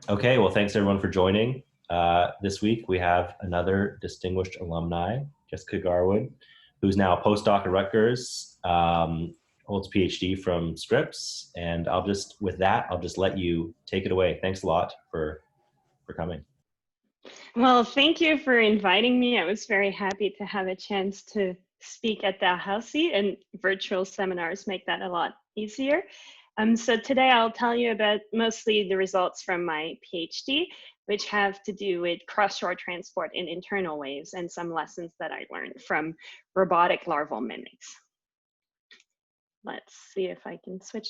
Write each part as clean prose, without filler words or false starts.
Okay, well, thanks everyone for joining. This week we have another distinguished alumni, Jessica Garwood, who's now a postdoc at Rutgers, holds a PhD from Scripps, and I'll just let you take it away. Thanks a lot for coming. Well, thank you for inviting me. I was very happy to have a chance to speak at Dalhousie, and virtual seminars make that a lot easier. So today I'll tell you about mostly the results from my PhD, which have to do with cross-shore transport in internal waves and some lessons that I learned from robotic larval mimics. Let's see if I can switch.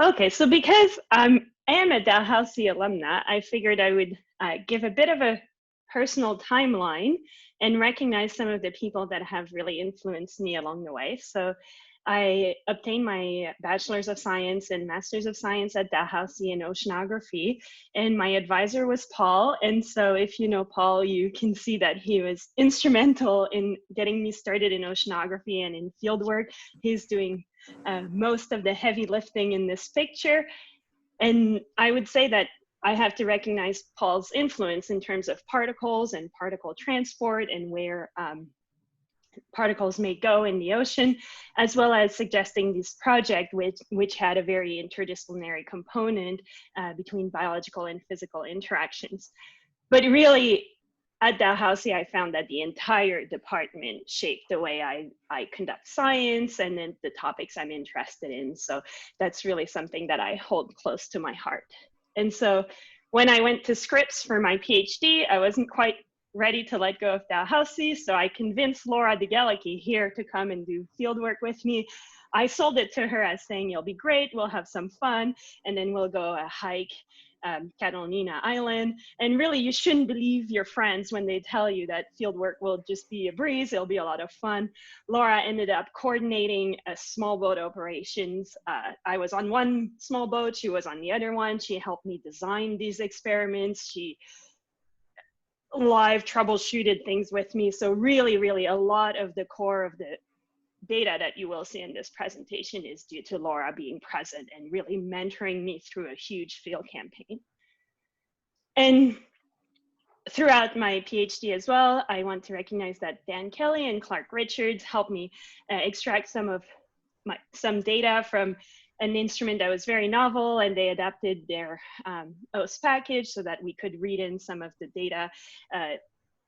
Okay, so because I am a Dalhousie alumna, I figured I would give a bit of a personal timeline and recognize some of the people that have really influenced me along the way. So I obtained my Bachelor's of Science and Master's of Science at Dalhousie in Oceanography, and my advisor was Paul. And so if you know Paul, you can see that he was instrumental in getting me started in oceanography and in fieldwork. He's doing most of the heavy lifting in this picture. And I would say that I have to recognize Paul's influence in terms of particles and particle transport and where particles may go in the ocean, as well as suggesting this project which had a very interdisciplinary component between biological and physical interactions. But really, at Dalhousie, I found that the entire department shaped the way I conduct science and then the topics I'm interested in. So that's really something that I hold close to my heart. And so when I went to Scripps for my PhD, I wasn't quite ready to let go of Dalhousie, so I convinced Laura DeGalicki here to come and do fieldwork with me. I sold it to her as saying, you'll be great, we'll have some fun, and then we'll go a hike Catalina Island. And really, you shouldn't believe your friends when they tell you that fieldwork will just be a breeze, it'll be a lot of fun. Laura ended up coordinating a small boat operations. I was on one small boat, she was on the other one. She helped me design these experiments. She live troubleshooted things with me. So really, really a lot of the core of the data that you will see in this presentation is due to Laura being present and really mentoring me through a huge field campaign. And throughout my PhD as well, I want to recognize that Dan Kelly and Clark Richards helped me extract some data from an instrument that was very novel, and they adapted their OS package so that we could read in some of the data.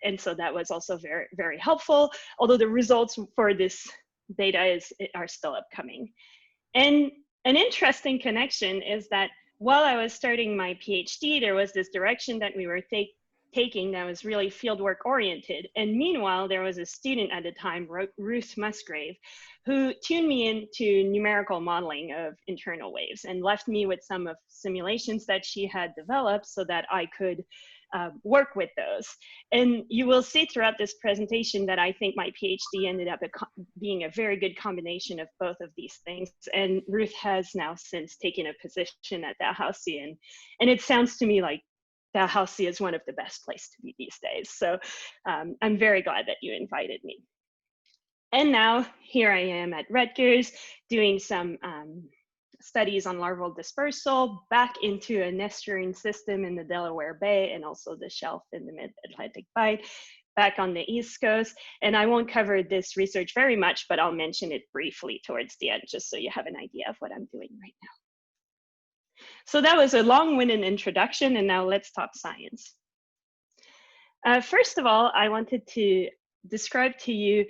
And so that was also very, very helpful, although the results for this data are still upcoming. And an interesting connection is that while I was starting my PhD, there was this direction that we were taking that was really fieldwork oriented. And meanwhile, there was a student at the time, Ruth Musgrave, who tuned me into numerical modeling of internal waves and left me with some of simulations that she had developed so that I could work with those. And you will see throughout this presentation that I think my PhD ended up being a very good combination of both of these things. And Ruth has now since taken a position at Dalhousie, and it sounds to me like Dalhousie is one of the best places to be these days. So I'm very glad that you invited me. And now here I am at Rutgers doing some studies on larval dispersal back into a estuarine system in the Delaware Bay and also the shelf in the mid-Atlantic Bight back on the East Coast. And I won't cover this research very much, but I'll mention it briefly towards the end just so you have an idea of what I'm doing right now. So that was a long-winded introduction, and now let's talk science. First of all, I wanted to describe to you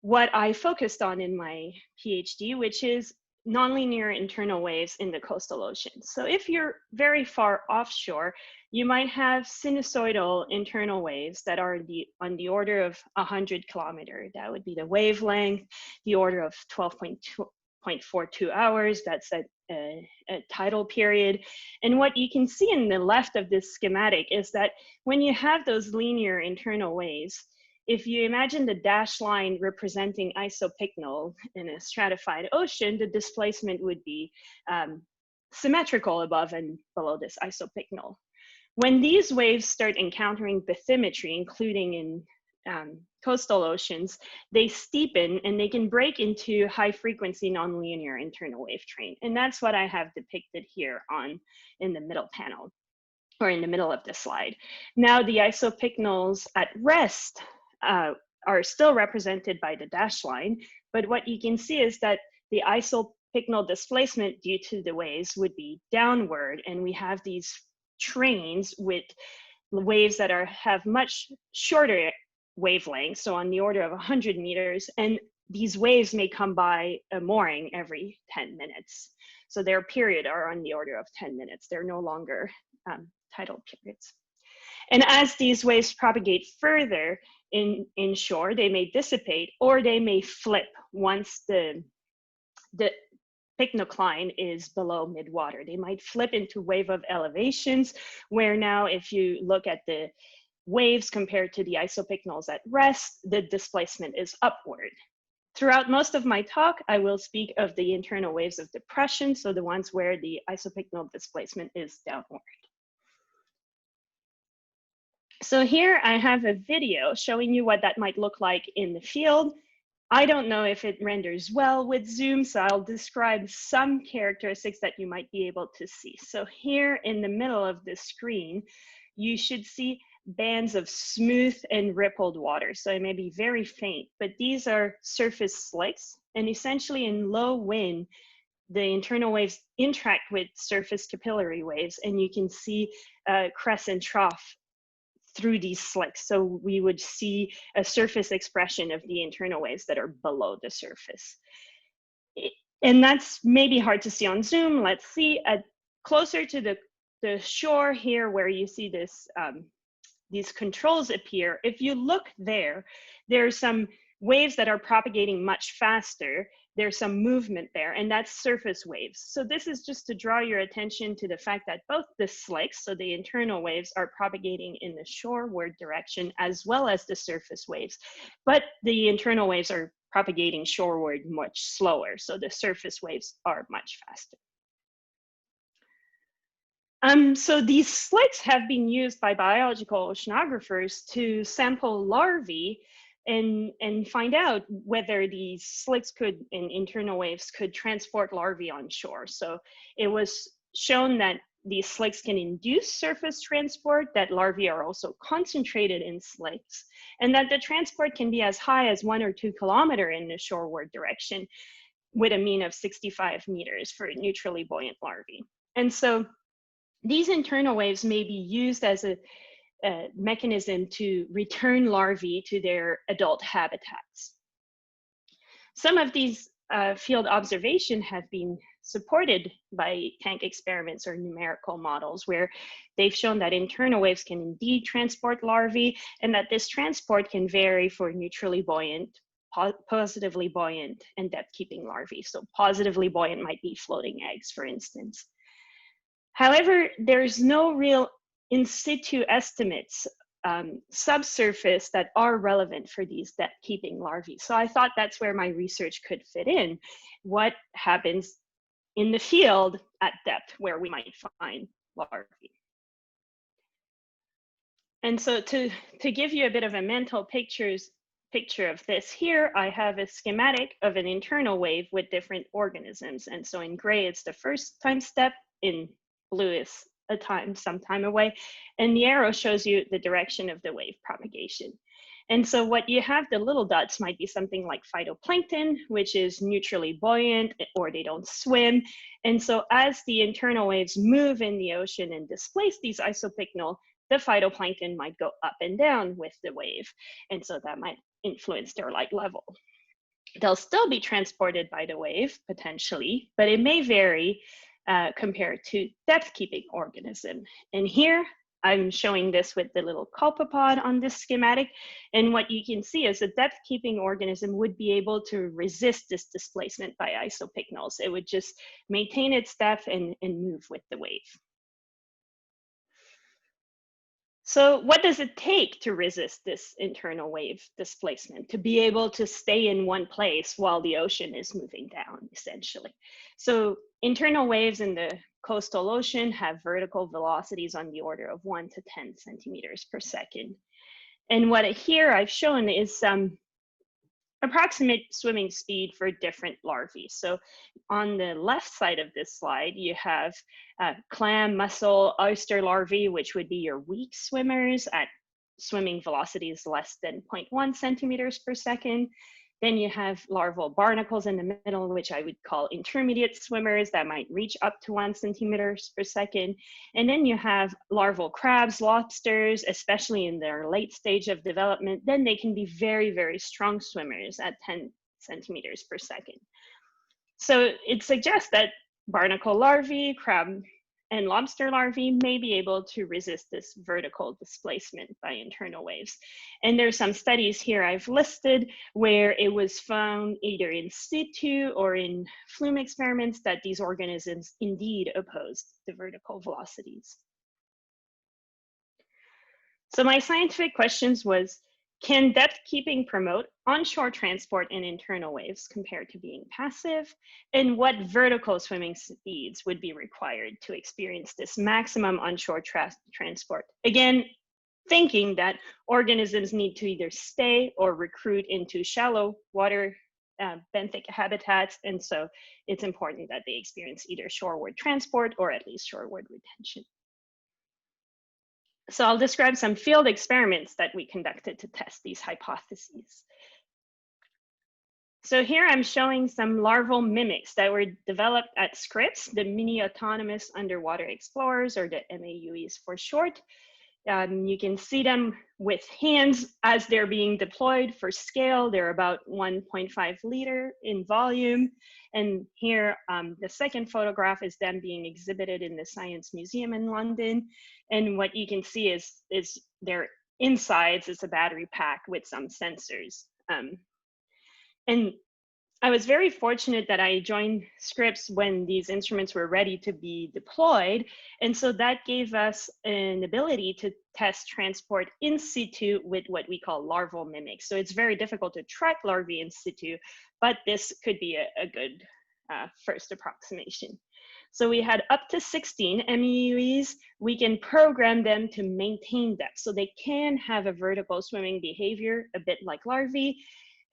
what I focused on in my PhD, which is nonlinear internal waves in the coastal ocean. So if you're very far offshore, you might have sinusoidal internal waves that are on the order of 100 kilometers. That would be the wavelength, the order of 12.42 hours. That's a tidal period. And what you can see in the left of this schematic is that when you have those linear internal waves, if you imagine the dashed line representing isopycnal in a stratified ocean, the displacement would be symmetrical above and below this isopycnal. When these waves start encountering bathymetry, including in coastal oceans, they steepen and they can break into high frequency nonlinear internal wave train. And that's what I have depicted here in the middle panel. or in the middle of the slide. Now the isopycnals at rest are still represented by the dashed line, but what you can see is that the isopycnal displacement due to the waves would be downward, and we have these trains with waves that have much shorter wavelengths, so on the order of 100 meters, and these waves may come by a mooring every 10 minutes. So their period are on the order of 10 minutes. They're no longer tidal periods. And as these waves propagate further inshore, they may dissipate or they may flip once the pycnocline is below mid-water. They might flip into wave of elevations, where now if you look at the waves compared to the isopycnals at rest, the displacement is upward. Throughout most of my talk, I will speak of the internal waves of depression, so the ones where the isopycnal displacement is downward. So here I have a video showing you what that might look like in the field. I don't know if it renders well with Zoom, so I'll describe some characteristics that you might be able to see. So here in the middle of the screen, you should see bands of smooth and rippled water. So it may be very faint, but these are surface slicks. And essentially in low wind, the internal waves interact with surface capillary waves, and you can see crest and trough through these slicks. So we would see a surface expression of the internal waves that are below the surface. And that's maybe hard to see on Zoom. Let's see closer to the shore here where you see this, these controls appear. If you look there, there's some waves that are propagating much faster. There's some movement there, and that's surface waves. So this is just to draw your attention to the fact that both the slicks, so the internal waves, are propagating in the shoreward direction, as well as the surface waves. But the internal waves are propagating shoreward much slower, so the surface waves are much faster. So these slicks have been used by biological oceanographers to sample larvae and find out whether these slicks and internal waves could transport larvae on shore. So it was shown that these slicks can induce surface transport, that larvae are also concentrated in slicks, and that the transport can be as high as 1 or 2 kilometers in the shoreward direction, with a mean of 65 meters for neutrally buoyant larvae. And so these internal waves may be used as a mechanism to return larvae to their adult habitats. Some of these field observations have been supported by tank experiments or numerical models, where they've shown that internal waves can indeed transport larvae, and that this transport can vary for neutrally buoyant, positively buoyant, and depth-keeping larvae. So positively buoyant might be floating eggs, for instance. However, there's no real in situ estimates subsurface that are relevant for these depth-keeping larvae. So I thought that's where my research could fit in. What happens in the field at depth where we might find larvae? And so to give you a bit of a mental picture of this here, I have a schematic of an internal wave with different organisms. And so in gray, it's the first time step, in blue is some time away, and the arrow shows you the direction of the wave propagation. And so what you have, the little dots might be something like phytoplankton, which is neutrally buoyant, or they don't swim. And so as the internal waves move in the ocean and displace these isopycnal, the phytoplankton might go up and down with the wave. And so that might influence their light level. They'll still be transported by the wave, potentially, but it may vary compared to depth-keeping organism. And here I'm showing this with the little copepod on this schematic. And what you can see is a depth-keeping organism would be able to resist this displacement by isopycnals. It would just maintain its depth and move with the wave. So what does it take to resist this internal wave displacement, to be able to stay in one place while the ocean is moving down, essentially? So internal waves in the coastal ocean have vertical velocities on the order of 1 to 10 centimeters per second. And what here I've shown is some approximate swimming speed for different larvae. So on the left side of this slide, you have clam, mussel, oyster larvae, which would be your weak swimmers at swimming velocities less than 0.1 centimeters per second. Then you have larval barnacles in the middle, which I would call intermediate swimmers that might reach up to 1 centimeters per second. And then you have larval crabs, lobsters, especially in their late stage of development. Then they can be very, very strong swimmers at 10 centimeters per second. So it suggests that barnacle larvae, crab, and lobster larvae may be able to resist this vertical displacement by internal waves. And there's some studies here I've listed where it was found either in situ or in flume experiments that these organisms indeed opposed the vertical velocities. So my scientific questions was, can depth keeping promote onshore transport in internal waves compared to being passive? And what vertical swimming speeds would be required to experience this maximum onshore transport? Again, thinking that organisms need to either stay or recruit into shallow water benthic habitats. And so it's important that they experience either shoreward transport or at least shoreward retention. So I'll describe some field experiments that we conducted to test these hypotheses. So here I'm showing some larval mimics that were developed at Scripps, the Mini Autonomous Underwater Explorers, or the MAUEs for short. You can see them with hands as they're being deployed. For scale, they're about 1.5 liter in volume. And here, the second photograph is them being exhibited in the Science Museum in London. And what you can see is their insides is a battery pack with some sensors. And I was very fortunate that I joined Scripps when these instruments were ready to be deployed. And so that gave us an ability to test transport in situ with what we call larval mimics. So it's very difficult to track larvae in situ, but this could be a good first approximation. So we had up to 16 MEUEs. We can program them to maintain depth. So they can have a vertical swimming behavior, a bit like larvae.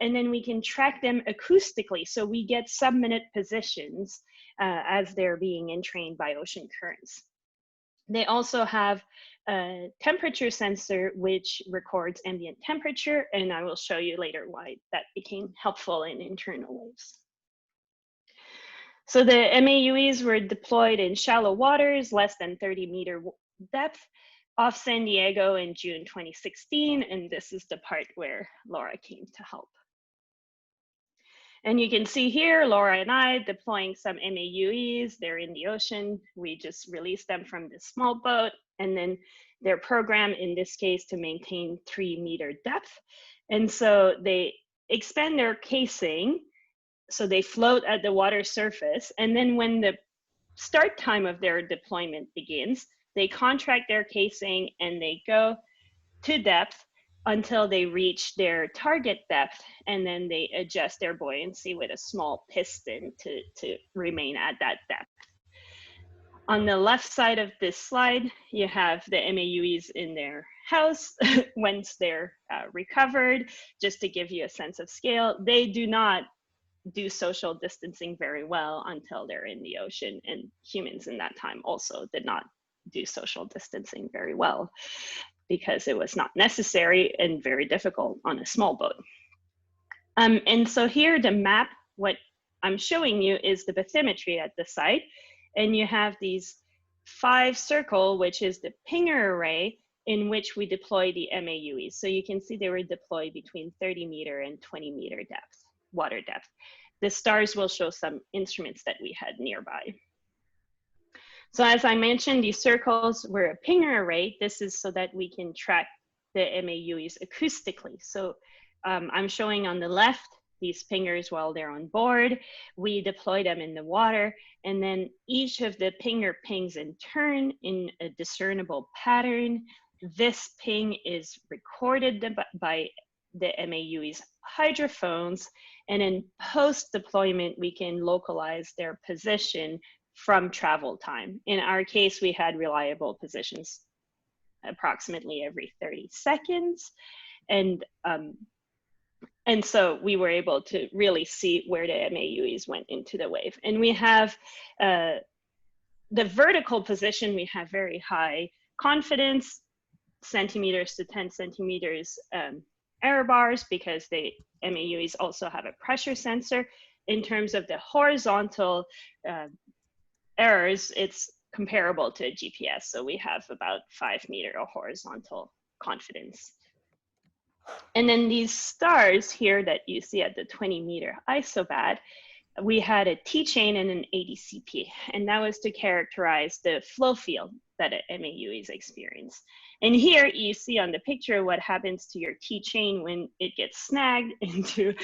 And then we can track them acoustically. So we get sub-minute positions as they're being entrained by ocean currents. They also have a temperature sensor, which records ambient temperature. And I will show you later why that became helpful in internal waves. So the MAUEs were deployed in shallow waters, less than 30-meter depth, off San Diego in June 2016. And this is the part where Laura came to help. And you can see here, Laura and I deploying some MAUEs. They're in the ocean. We just released them from this small boat. And then they're programmed, in this case, to maintain 3-meter depth. And so they expand their casing. So they float at the water surface. And then when the start time of their deployment begins, they contract their casing and they go to depth until they reach their target depth, and then they adjust their buoyancy with a small piston to remain at that depth. On the left side of this slide, you have the MAUEs in their house once they're recovered. Just to give you a sense of scale, they do not do social distancing very well until they're in the ocean, and humans in that time also did not do social distancing very well, because it was not necessary and very difficult on a small boat. And so here the map, what I'm showing you is the bathymetry at the site. And you have these 5 circle, which is the pinger array in which we deploy the MAUEs. So you can see they were deployed between 30-meter and 20-meter depth, water depth. The stars will show some instruments that we had nearby. So as I mentioned, these circles were a pinger array. This is so that we can track the MAUEs acoustically. So I'm showing on the left these pingers while they're on board. We deploy them in the water, and then each of the pinger pings in turn in a discernible pattern. This ping is recorded by the MAUEs hydrophones, and in post-deployment, we can localize their position from travel time. In our case, we had reliable positions approximately every 30 seconds. And And so we were able to really see where the MAUEs went into the wave. And we have the vertical position, we have very high confidence, centimeters to 10 centimeters error bars, because the MAUEs also have a pressure sensor. In terms of the horizontal errors, it's comparable to a GPS. So we have about 5 meter of horizontal confidence. And then these stars here that you see at the 20-meter isobad, we had a T-chain and an ADCP, and that was to characterize the flow field that an MAUEs experience. And here you see on the picture what happens to your T-chain when it gets snagged into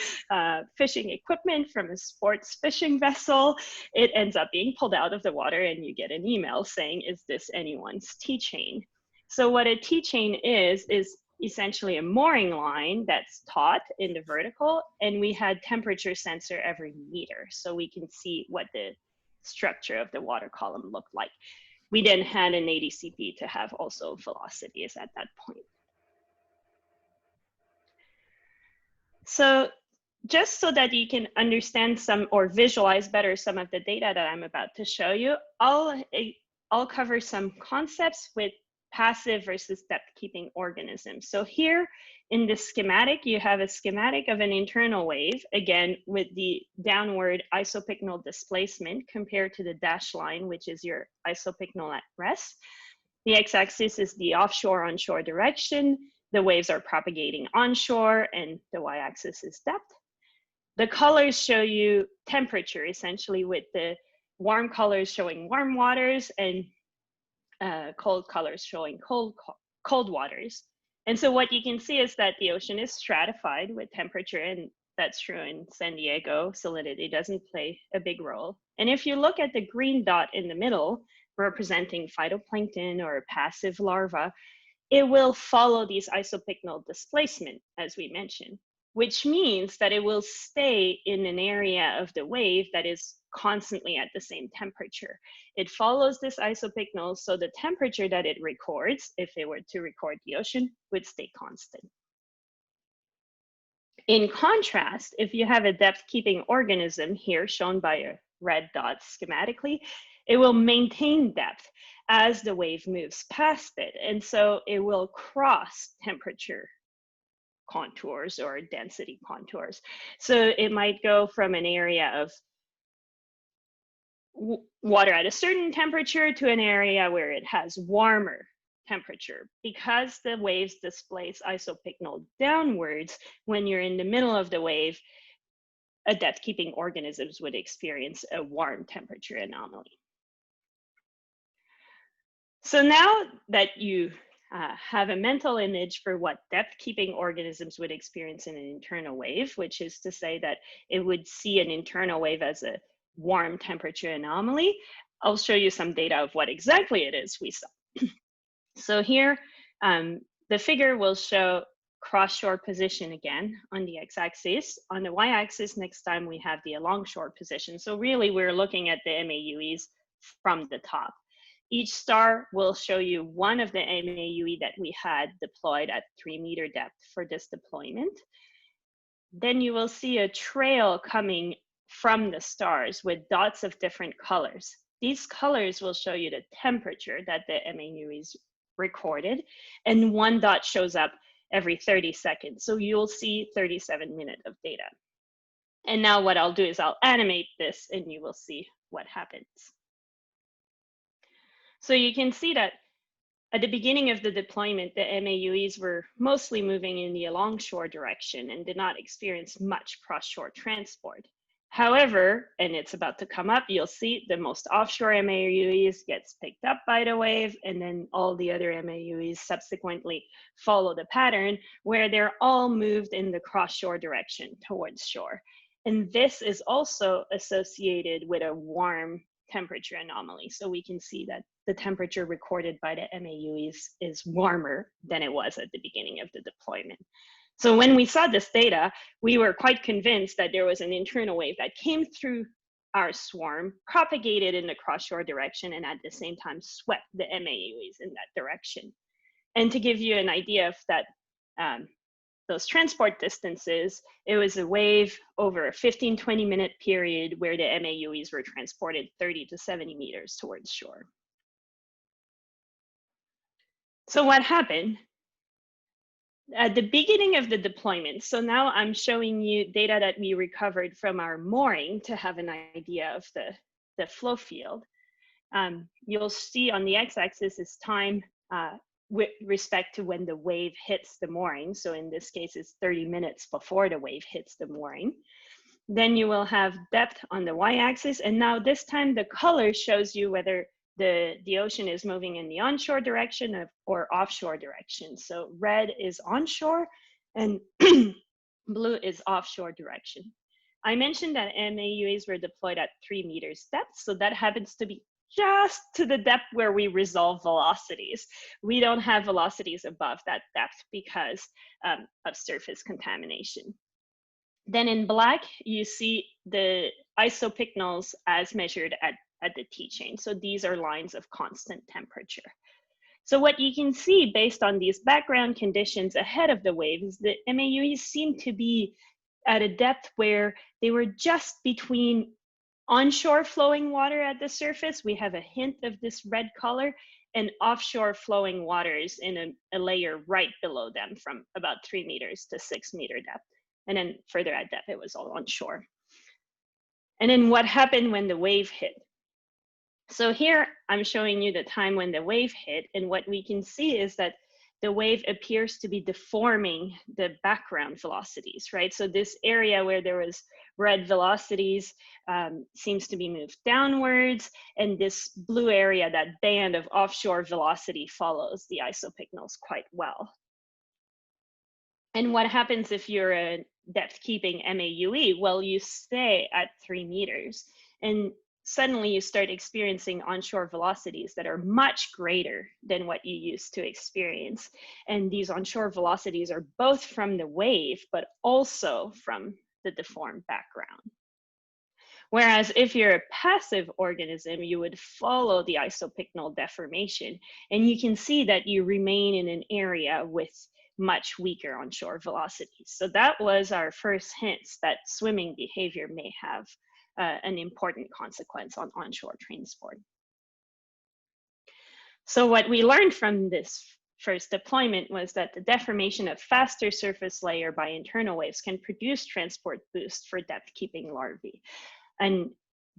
fishing equipment from a sports fishing vessel. It ends up being pulled out of the water, and you get an email saying, is this anyone's T-chain? So what a T-chain is essentially a mooring line that's taut in the vertical, and we had temperature sensor every meter, so we can see what the structure of the water column looked like. We then had an ADCP to have also velocities at that point. So just so that you can understand some or visualize better some of the data that I'm about to show you, I'll cover some concepts with passive versus depth-keeping organisms. So here in this schematic, you have a schematic of an internal wave, again, with the downward isopycnal displacement compared to the dashed line, which is your isopycnal at rest. The x-axis is the offshore-onshore direction. The waves are propagating onshore, and the y-axis is depth. The colors show you temperature, essentially, with the warm colors showing warm waters and cold colors showing cold waters. And so what you can see is that the ocean is stratified with temperature, and that's true in San Diego. Salinity doesn't play a big role. And if you look at the green dot in the middle, representing phytoplankton or passive larva, it will follow these isopycnal displacement, as we mentioned, which means that it will stay in an area of the wave that is constantly at the same temperature. It follows this isopycnal, so the temperature that it records, if it were to record the ocean, would stay constant. In contrast, if you have a depth-keeping organism here shown by a red dot schematically, it will maintain depth as the wave moves past it. And so it will cross temperature contours or density contours. So it might go from an area of water at a certain temperature to an area where it has warmer temperature. Because the waves displace isopycnal downwards, when you're in the middle of the wave, a depth-keeping organisms would experience a warm temperature anomaly. So now that you have a mental image for what depth-keeping organisms would experience in an internal wave, which is to say that it would see an internal wave as a warm temperature anomaly, I'll show you some data of what exactly it is we saw. So here, the figure will show cross-shore position again on the x-axis. On the y-axis, next time we have the along-shore position. So really, we're looking at the MAUEs from the top. Each star will show you one of the MAUE that we had deployed at 3-meter depth for this deployment. Then you will see a trail coming from the stars with dots of different colors. These colors will show you the temperature that the MAUEs recorded, and one dot shows up every 30 seconds. So you'll see 37 minutes of data. And now what I'll do is I'll animate this, and you will see what happens. So you can see that at the beginning of the deployment, the MAUEs were mostly moving in the alongshore direction and did not experience much cross-shore transport. However, and it's about to come up, you'll see the most offshore MAUEs gets picked up by the wave, and then all the other MAUEs subsequently follow the pattern where they're all moved in the cross-shore direction towards shore. And this is also associated with a warm temperature anomaly. So we can see that the temperature recorded by the MAUEs is warmer than it was at the beginning of the deployment. So when we saw this data, we were quite convinced that there was an internal wave that came through our swarm, propagated in the cross-shore direction, and at the same time swept the MAUEs in that direction. And to give you an idea of that, those transport distances, it was a wave over a 15-20 minute period where the MAUEs were transported 30 to 70 meters towards shore. So what happened? At the beginning of the deployment, so now I'm showing you data that we recovered from our mooring to have an idea of the flow field. You'll see on the x-axis is time with respect to when the wave hits the mooring. So in this case, it's 30 minutes before the wave hits the mooring. Then you will have depth on the y-axis. And now this time the color shows you whether the ocean is moving in the onshore direction or offshore direction. So red is onshore and blue is offshore direction. I mentioned that MAUEs were deployed at 3 meters depth. So that happens to be just to the depth where we resolve velocities. We don't have velocities above that depth because of surface contamination. Then in black, you see the isopycnals as measured at the T-chain. So these are lines of constant temperature. So what you can see based on these background conditions ahead of the wave is that MAUEs seem to be at a depth where they were just between onshore flowing water at the surface. We have a hint of this red color, and offshore flowing waters in a layer right below them from about 3 meters to 6 meter depth. And then further at depth, it was all onshore. And then what happened when the wave hit? So here I'm showing you the time when the wave hit, and what we can see is that the wave appears to be deforming the background velocities, right? So this area where there was red velocities seems to be moved downwards, and this blue area, that band of offshore velocity, follows the isopycnals quite well. And what happens if you're a depth-keeping MAUE? Well, you stay at 3 meters, and suddenly you start experiencing onshore velocities that are much greater than what you used to experience. And these onshore velocities are both from the wave, but also from the deformed background. Whereas if you're a passive organism, you would follow the isopycnal deformation, and you can see that you remain in an area with much weaker onshore velocities. So that was our first hints that swimming behavior may have an important consequence on onshore transport. So what we learned from this first deployment was that the deformation of faster surface layer by internal waves can produce transport boost for depth-keeping larvae. And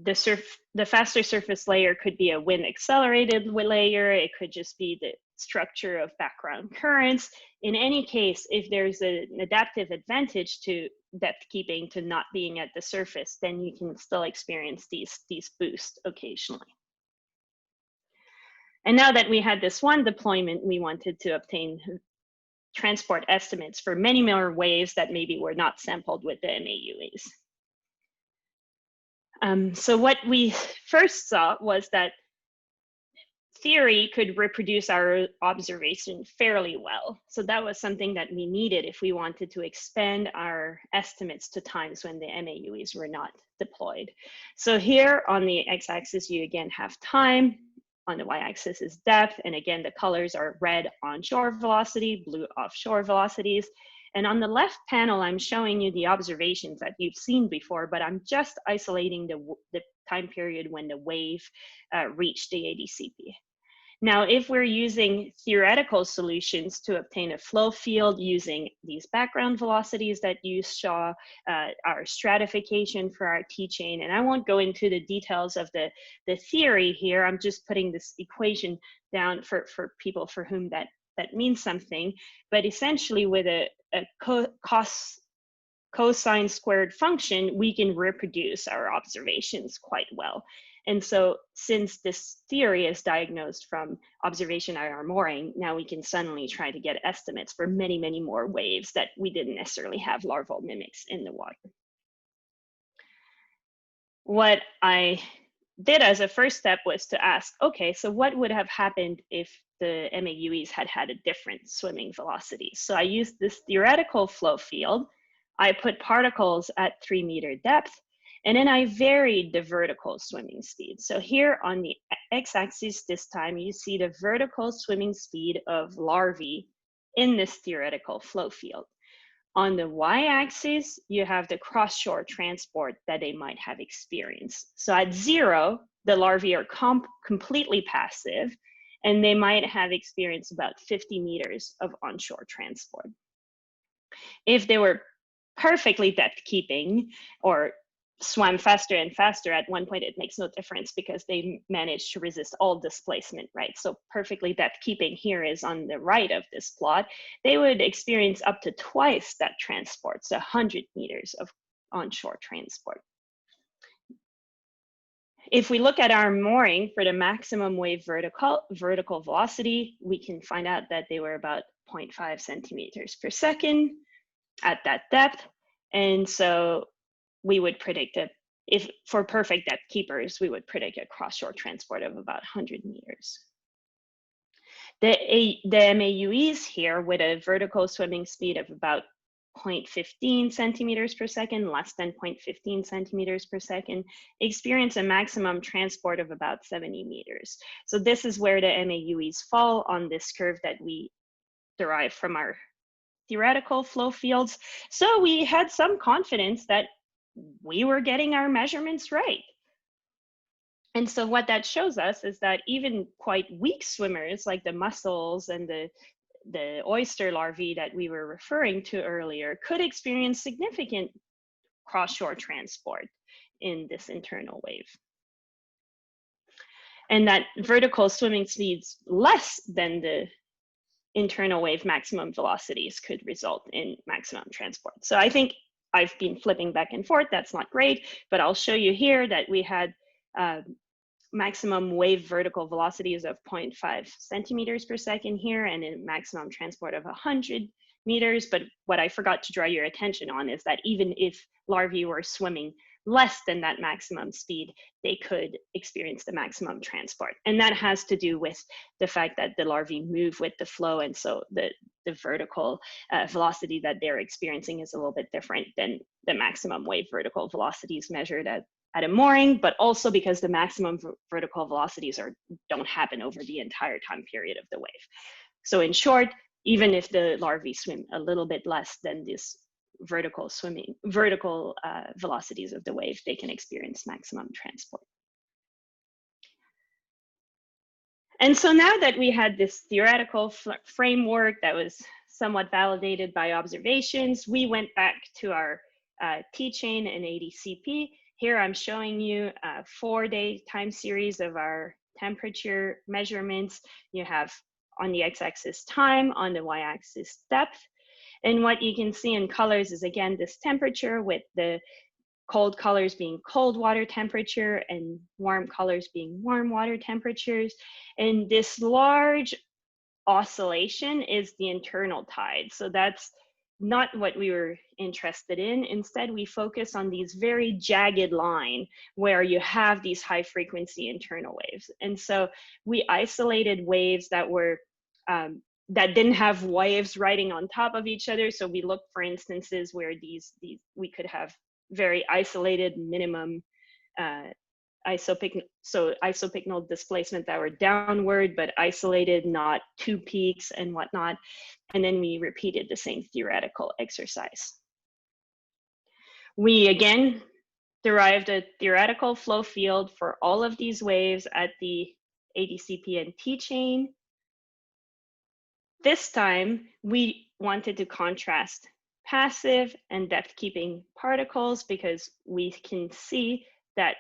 the faster surface layer could be a wind-accelerated layer. It could just be the structure of background currents. In any case, if there's an adaptive advantage to depth keeping to not being at the surface, then you can still experience these boosts occasionally. And now that we had this one deployment, we wanted to obtain transport estimates for many more waves that maybe were not sampled with the MAUEs. So what we first saw was that theory could reproduce our observation fairly well. So that was something that we needed if we wanted to expand our estimates to times when the MAUEs were not deployed. So here on the x-axis, you again have time. On the y-axis is depth. And again, the colors are red onshore velocity, blue offshore velocities. And on the left panel, I'm showing you the observations that you've seen before, but I'm just isolating the time period when the wave reached the ADCP. Now, if we're using theoretical solutions to obtain a flow field using these background velocities that you saw, our stratification for our T-chain, and I won't go into the details of the theory here, I'm just putting this equation down for people for whom that means something, but essentially with a cosine squared function, we can reproduce our observations quite well. And so since this theory is diagnosed from observation at our mooring, now we can suddenly try to get estimates for many, many more waves that we didn't necessarily have larval mimics in the water. What I did as a first step was to ask, okay, so what would have happened if the MAUEs had had a different swimming velocity? So I used this theoretical flow field. I put particles at 3 meter depth, and then I varied the vertical swimming speed. So here on the x-axis this time, you see the vertical swimming speed of larvae in this theoretical flow field. On the y-axis, you have the cross-shore transport that they might have experienced. So at 0, the larvae are completely passive, and they might have experienced about 50 meters of onshore transport. If they were perfectly depth-keeping or swam faster and faster, at one point it makes no difference because they managed to resist all displacement, right? So perfectly depth-keeping here is on the right of this plot. They would experience up to twice that transport, so 100 meters of onshore transport. If we look at our mooring for the maximum wave vertical velocity, we can find out that they were about 0.5 centimeters per second at that depth. And so we would predict that if for perfect depth keepers, we would predict a cross-shore transport of about 100 meters. The MAUEs here with a vertical swimming speed of about 0.15 centimeters per second, less than 0.15 centimeters per second, experience a maximum transport of about 70 meters. So this is where the MAUEs fall on this curve that we derive from our theoretical flow fields. So we had some confidence that we were getting our measurements right. And so what that shows us is that even quite weak swimmers like the mussels and the oyster larvae that we were referring to earlier could experience significant cross-shore transport in this internal wave. And that vertical swimming speeds less than the internal wave maximum velocities could result in maximum transport. So I think I've been flipping back and forth. That's not great, but I'll show you here that we had maximum wave vertical velocities of 0.5 centimeters per second here and a maximum transport of 100 meters. But what I forgot to draw your attention on is that even if larvae were swimming less than that maximum speed, they could experience the maximum transport. And that has to do with the fact that the larvae move with the flow. And so the vertical velocity that they're experiencing is a little bit different than the maximum wave vertical velocities measured at a mooring, but also because the maximum vertical velocities don't happen over the entire time period of the wave. So in short, even if the larvae swim a little bit less than this vertical velocities of the wave, they can experience maximum transport. And so now that we had this theoretical framework that was somewhat validated by observations, we went back to our T-chain and ADCP. Here I'm showing you a 4-day time series of our temperature measurements. You have on the x-axis time, on the y-axis depth. And what you can see in colors is, again, this temperature with the cold colors being cold water temperature and warm colors being warm water temperatures. And this large oscillation is the internal tide. So that's not what we were interested in. Instead, we focus on these very jagged line where you have these high frequency internal waves. And so we isolated waves that were that didn't have waves riding on top of each other. So we looked for instances where we could have very isolated minimum isopycnal displacement that were downward, but isolated, not two peaks and whatnot. And then we repeated the same theoretical exercise. We again derived a theoretical flow field for all of these waves at the ADCP and T-chain. This time, we wanted to contrast passive and depth-keeping particles because we can see that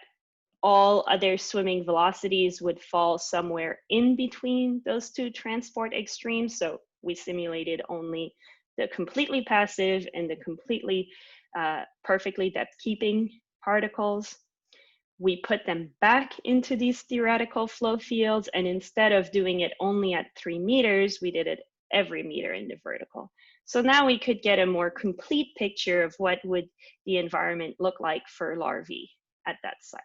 all other swimming velocities would fall somewhere in between those two transport extremes. So we simulated only the completely passive and the completely perfectly depth-keeping particles. We put them back into these theoretical flow fields, and instead of doing it only at 3 meters, we did it every meter in the vertical. So now we could get a more complete picture of what would the environment look like for larvae at that site.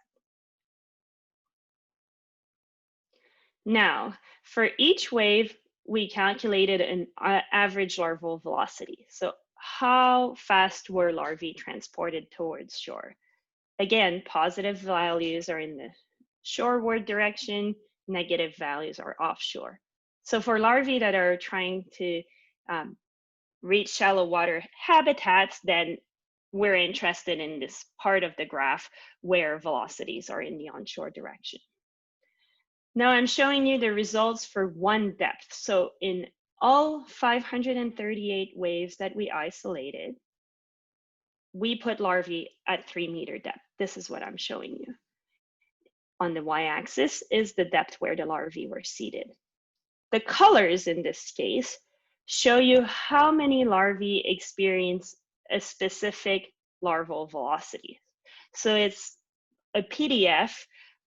Now, for each wave, we calculated an average larval velocity. So how fast were larvae transported towards shore? Again, positive values are in the shoreward direction, negative values are offshore. So for larvae that are trying to reach shallow water habitats, then we're interested in this part of the graph where velocities are in the onshore direction. Now I'm showing you the results for one depth. So in all 538 waves that we isolated, we put larvae at 3-meter depth. This is what I'm showing you. On the y-axis is the depth where the larvae were seated. The colors in this case show you how many larvae experience a specific larval velocity. So it's a PDF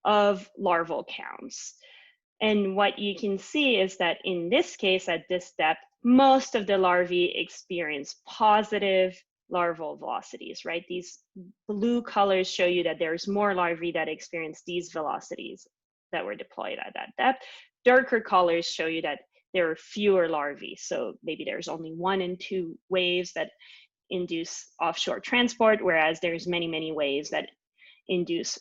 of larval counts. And what you can see is that in this case, at this depth, most of the larvae experience positive larval velocities, right? These blue colors show you that there's more larvae that experience these velocities that were deployed at that depth. Darker colors show you that there are fewer larvae. So maybe there's only 1 and 2 waves that induce offshore transport, whereas there's many, many waves that induce,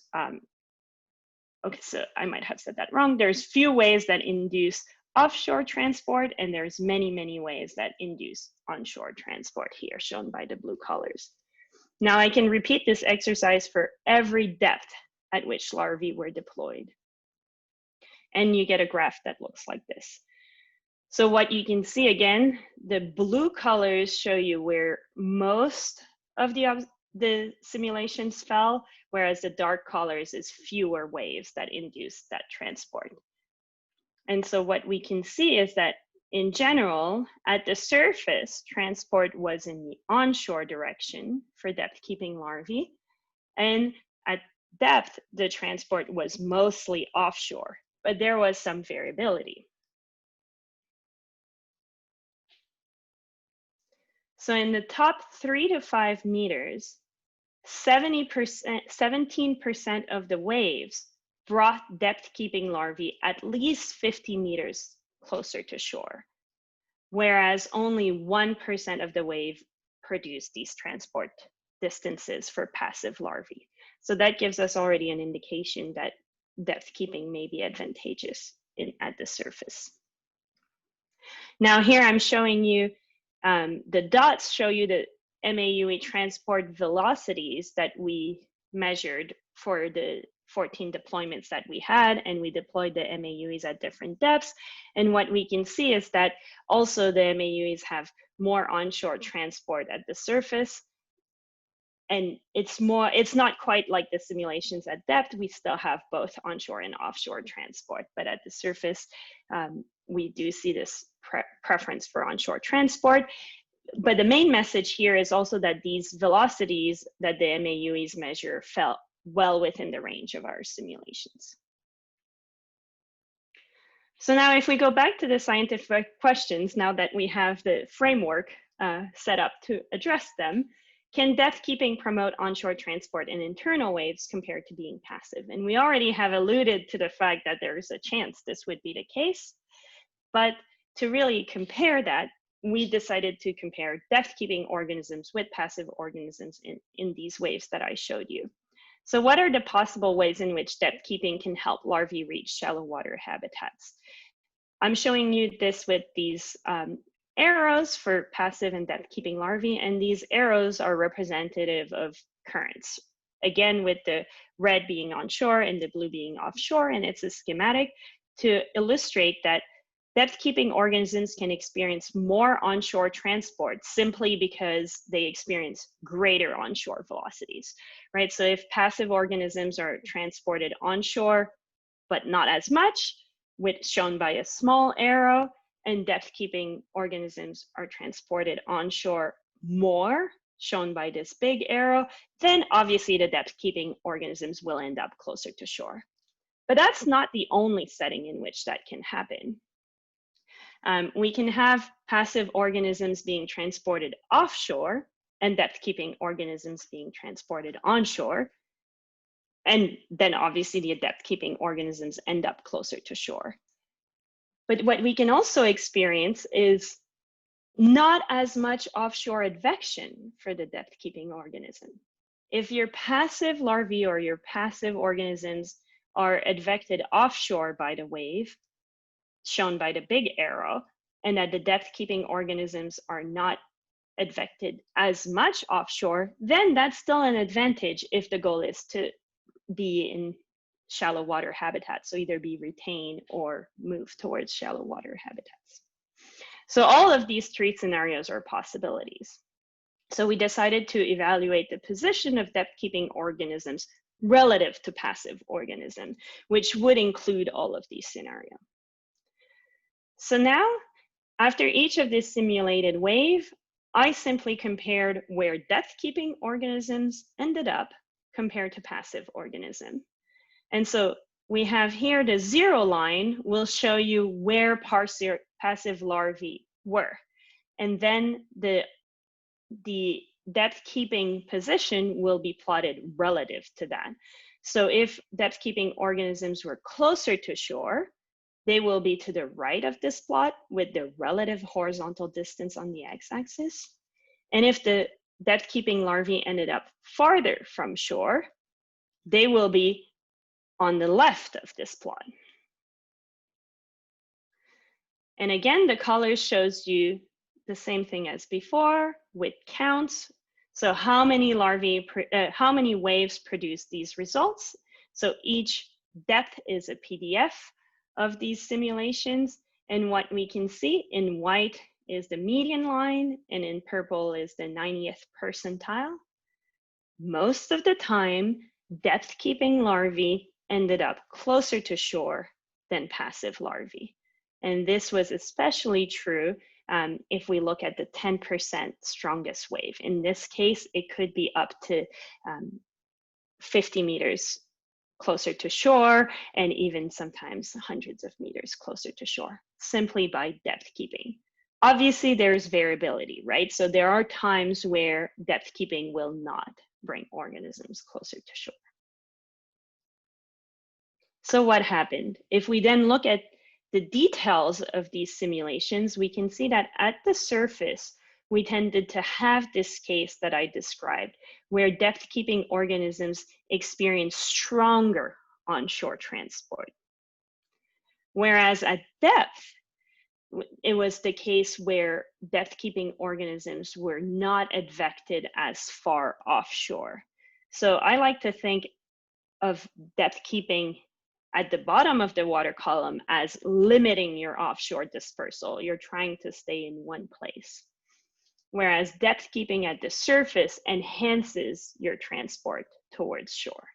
okay, so I might have said that wrong. There's few waves that induce offshore transport, and there's many, many ways that induce onshore transport here, shown by the blue colors. Now I can repeat this exercise for every depth at which larvae were deployed. And you get a graph that looks like this. So what you can see again, the blue colors show you where most of the simulations fell, whereas the dark colors is fewer waves that induce that transport. And so what we can see is that in general, at the surface, transport was in the onshore direction for depth-keeping larvae. And at depth, the transport was mostly offshore, but there was some variability. So in the top 3 to 5 meters, 17% of the waves brought depth-keeping larvae at least 50 meters closer to shore, whereas only 1% of the wave produced these transport distances for passive larvae. So that gives us already an indication that depth-keeping may be advantageous at the surface. Now here I'm showing you, the dots show you the MAUE transport velocities that we measured for the 14 deployments that we had, and we deployed the MAUEs at different depths. And what we can see is that also the MAUEs have more onshore transport at the surface. And it's not quite like the simulations at depth. We still have both onshore and offshore transport, but at the surface, we do see this preference for onshore transport. But the main message here is also that these velocities that the MAUEs measure fell well within the range of our simulations. So now if we go back to the scientific questions, now that we have the framework set up to address them, can depth-keeping promote onshore transport in internal waves compared to being passive? And we already have alluded to the fact that there is a chance this would be the case. But to really compare that, we decided to compare depth-keeping organisms with passive organisms in these waves that I showed you. So what are the possible ways in which depth-keeping can help larvae reach shallow water habitats? I'm showing you this with these arrows for passive and depth-keeping larvae, and these arrows are representative of currents. Again, with the red being onshore and the blue being offshore, and it's a schematic to illustrate that depth-keeping organisms can experience more onshore transport simply because they experience greater onshore velocities, right? So if passive organisms are transported onshore, but not as much, which shown by a small arrow, and depth-keeping organisms are transported onshore more, shown by this big arrow, then obviously the depth-keeping organisms will end up closer to shore. But that's not the only setting in which that can happen. We can have passive organisms being transported offshore and depth-keeping organisms being transported onshore. And then obviously the depth-keeping organisms end up closer to shore. But what we can also experience is not as much offshore advection for the depth-keeping organism. If your passive larvae or your passive organisms are advected offshore by the wave, shown by the big arrow, and that the depth-keeping organisms are not advected as much offshore, then that's still an advantage if the goal is to be in shallow water habitats, so either be retained or move towards shallow water habitats. So all of these three scenarios are possibilities. So we decided to evaluate the position of depth-keeping organisms relative to passive organisms, which would include all of these scenarios. So now, after each of these simulated waves, I simply compared where depth-keeping organisms ended up compared to passive organisms. And so we have here the 0 line will show you where passive larvae were. And then the depth-keeping position will be plotted relative to that. So if depth-keeping organisms were closer to shore, they will be to the right of this plot with the relative horizontal distance on the x-axis. And if the depth-keeping larvae ended up farther from shore, they will be on the left of this plot. And again, the color shows you the same thing as before with counts. So how many waves produce these results? So each depth is a PDF of these simulations. And what we can see in white is the median line, and in purple is the 90th percentile. Most of the time, depth-keeping larvae ended up closer to shore than passive larvae. And this was especially true if we look at the 10% strongest wave. In this case, it could be up to 50 meters closer to shore, and even sometimes hundreds of meters closer to shore, simply by depth keeping. Obviously, there's variability, right? So there are times where depth keeping will not bring organisms closer to shore. So what happened? If we then look at the details of these simulations, we can see that at the surface, we tended to have this case that I described, where depth-keeping organisms experience stronger onshore transport. Whereas at depth, it was the case where depth-keeping organisms were not advected as far offshore. So I like to think of depth-keeping at the bottom of the water column as limiting your offshore dispersal. You're trying to stay in one place. Whereas depth keeping at the surface enhances your transport towards shore.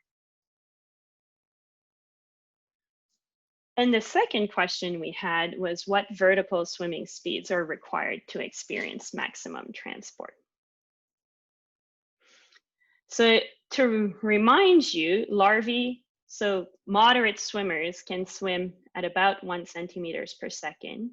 And the second question we had was, what vertical swimming speeds are required to experience maximum transport? So to remind you, larvae, so moderate swimmers can swim at about 1 centimeters per second.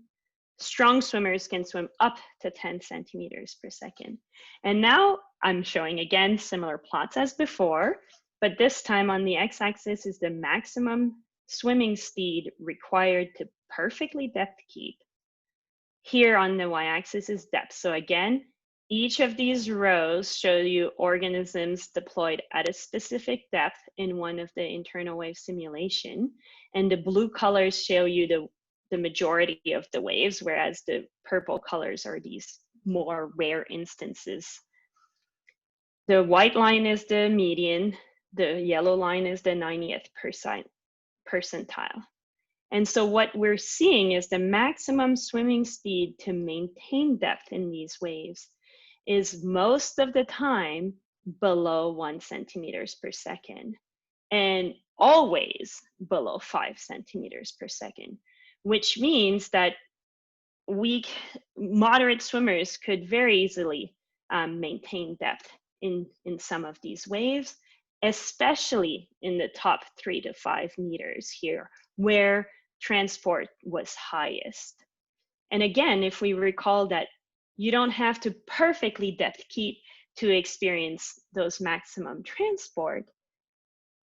Strong swimmers can swim up to 10 centimeters per second. And now I'm showing again similar plots as before, but this time on the x-axis is the maximum swimming speed required to perfectly depth keep. Here on the y-axis is depth. So again, each of these rows show you organisms deployed at a specific depth in one of the internal wave simulation. And the blue colors show you the majority of the waves, whereas the purple colors are these more rare instances. The white line is the median, the yellow line is the 90th percentile. And so what we're seeing is the maximum swimming speed to maintain depth in these waves is most of the time below 1 centimeters per second, and always below 5 centimeters per second. Which means that moderate swimmers could very easily maintain depth in some of these waves, especially in the top 3 to 5 meters here, where transport was highest. And again, if we recall that you don't have to perfectly depth keep to experience those maximum transport,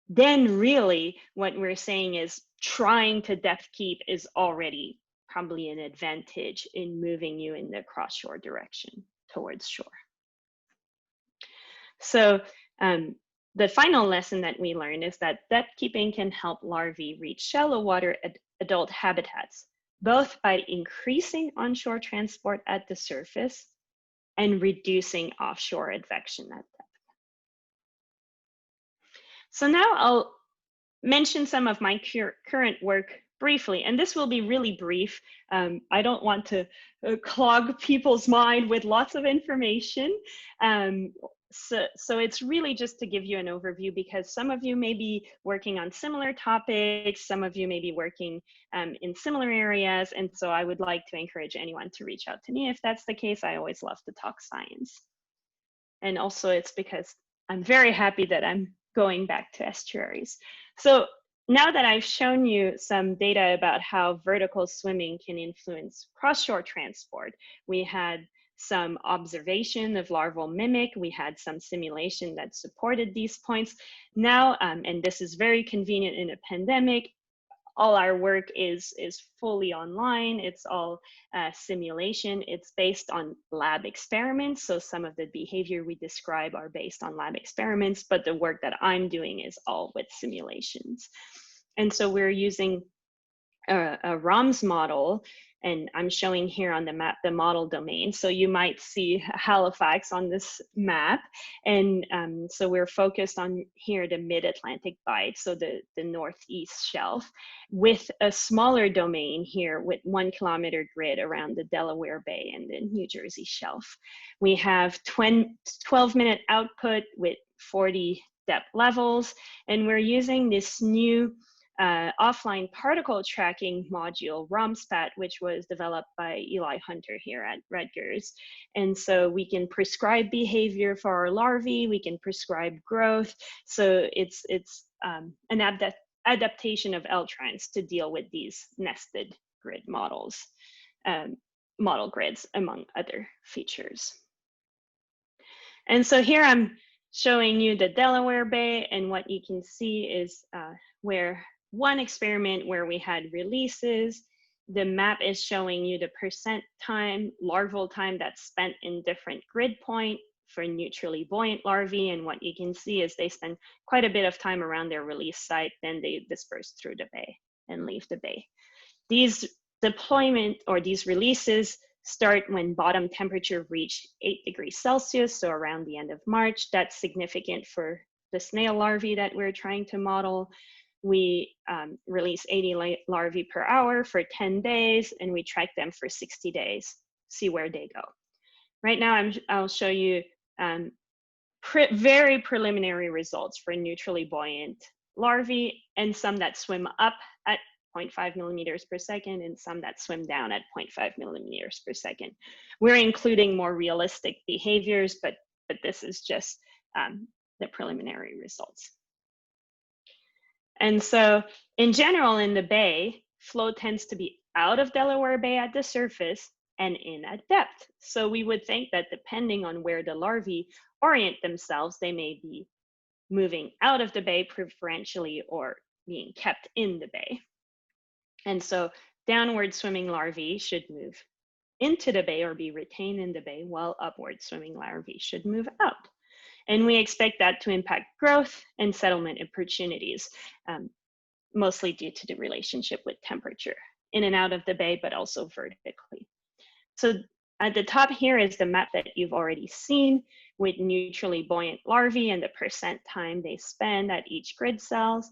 then really what we're saying is trying to depth keep is already probably an advantage in moving you in the cross-shore direction towards shore. So the final lesson that we learned is that depth keeping can help larvae reach shallow water adult habitats, both by increasing onshore transport at the surface and reducing offshore advection at depth. So now I'll mention some of my current work briefly, and this will be really brief. I don't want to clog people's mind with lots of information. So it's really just to give you an overview, because some of you may be working on similar topics, some of you may be working in similar areas, and so I would like to encourage anyone to reach out to me if that's the case. I always love to talk science. And also it's because I'm very happy that I'm going back to estuaries. So now that I've shown you some data about how vertical swimming can influence cross-shore transport, we had some observation of larval mimic, we had some simulation that supported these points. Now, and this is very convenient in a pandemic, all our work is fully online. It's all simulation. It's based on lab experiments. So some of the behavior we describe are based on lab experiments, but the work that I'm doing is all with simulations. And so we're using a ROMS model, and I'm showing here on the map the model domain. So you might see Halifax on this map. And so we're focused on here the mid-Atlantic bight, so the northeast shelf, with a smaller domain here with 1 kilometer grid around the Delaware Bay and the New Jersey shelf. We have 12-minute output with 40 depth levels, and we're using this new offline particle tracking module, ROMSPAT, which was developed by Eli Hunter here at Rutgers. And so we can prescribe behavior for our larvae, we can prescribe growth. So it's an adaptation of L-trans to deal with these nested grid models, model grids, among other features. And so here I'm showing you the Delaware Bay, and what you can see is where one experiment where we had releases. The map is showing you the percent time, larval time that's spent in different grid point for neutrally buoyant larvae. And what you can see is they spend quite a bit of time around their release site, then they disperse through the bay and leave the bay. These deployment or these releases start when bottom temperature reach 8 degrees Celsius, so around the end of March. That's significant for the snail larvae that we're trying to model. We release 80 larvae per hour for 10 days, and we track them for 60 days, see where they go. Right now, I'll show you very preliminary results for neutrally buoyant larvae, and some that swim up at 0.5 millimeters per second, and some that swim down at 0.5 millimeters per second. We're including more realistic behaviors, but this is just the preliminary results. And so in general, in the bay, flow tends to be out of Delaware Bay at the surface and in at depth. So we would think that depending on where the larvae orient themselves, they may be moving out of the bay preferentially or being kept in the bay. And so downward swimming larvae should move into the bay or be retained in the bay, while upward swimming larvae should move out. And we expect that to impact growth and settlement opportunities, mostly due to the relationship with temperature in and out of the bay, but also vertically. So at the top here is the map that you've already seen with neutrally buoyant larvae and the percent time they spend at each grid cells.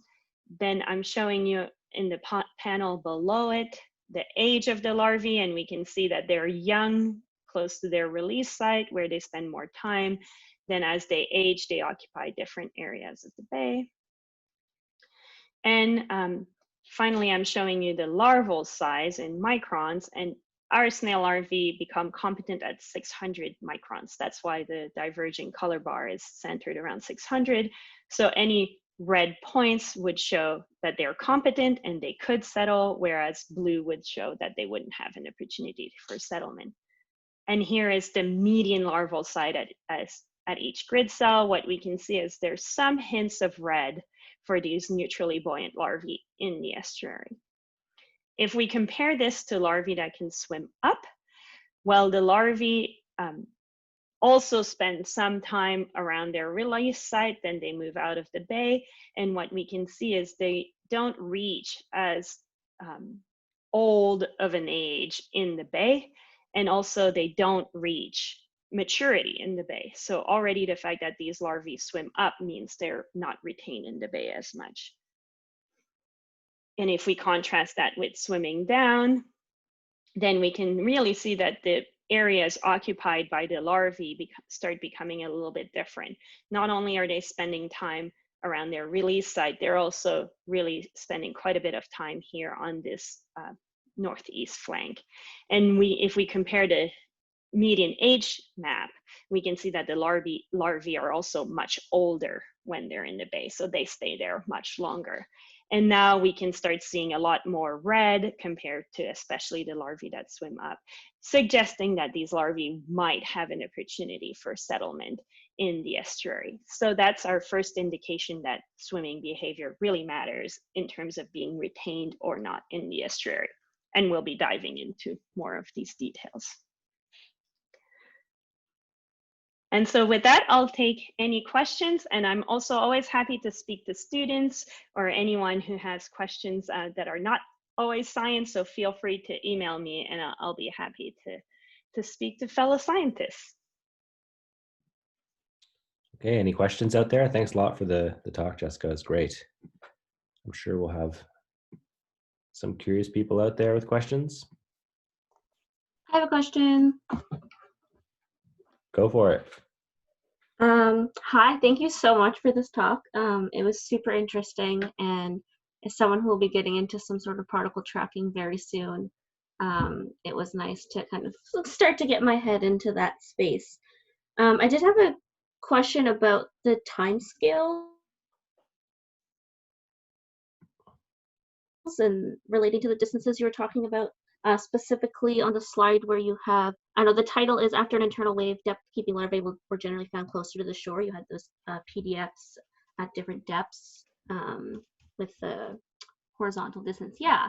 Then I'm showing you in the panel below it the age of the larvae, and we can see that they're young, close to their release site where they spend more time. Then as they age, they occupy different areas of the bay. And finally, I'm showing you the larval size in microns, and our snail larvae become competent at 600 microns. That's why the diverging color bar is centered around 600. So any red points would show that they're competent and they could settle, whereas blue would show that they wouldn't have an opportunity for settlement. And here is the median larval size at each grid cell. What we can see is there's some hints of red for these neutrally buoyant larvae in the estuary. If we compare this to larvae that can swim up, well, the larvae also spend some time around their release site, then they move out of the bay. And what we can see is they don't reach as old of an age in the bay. And also they don't reach maturity in the bay. So already the fact that these larvae swim up means they're not retained in the bay as much. And if we contrast that with swimming down, then we can really see that the areas occupied by the larvae start becoming a little bit different. Not only are they spending time around their release site, they're also really spending quite a bit of time here on this northeast flank. And if we compare the median age map, we can see that the larvae are also much older when they're in the bay, so they stay there much longer. And now we can start seeing a lot more red compared to especially the larvae that swim up, suggesting that these larvae might have an opportunity for settlement in the estuary. So that's our first indication that swimming behavior really matters in terms of being retained or not in the estuary. And we'll be diving into more of these details. And so with that, I'll take any questions, and I'm also always happy to speak to students or anyone who has questions that are not always science, so feel free to email me and I'll be happy to speak to fellow scientists. Okay, any questions out there? Thanks a lot for the talk, Jessica. It's great. I'm sure we'll have some curious people out there with questions. I have a question. Go for it. Hi, thank you so much for this talk. It was super interesting, and as someone who will be getting into some sort of particle tracking very soon, it was nice to kind of start to get my head into that space. I did have a question about the time scale and relating to the distances you were talking about. Specifically on the slide where you have, I know the title is After an Internal Wave, Depth-Keeping Larvae were generally found closer to the shore. You had those PDFs at different depths with the horizontal distance. Yeah.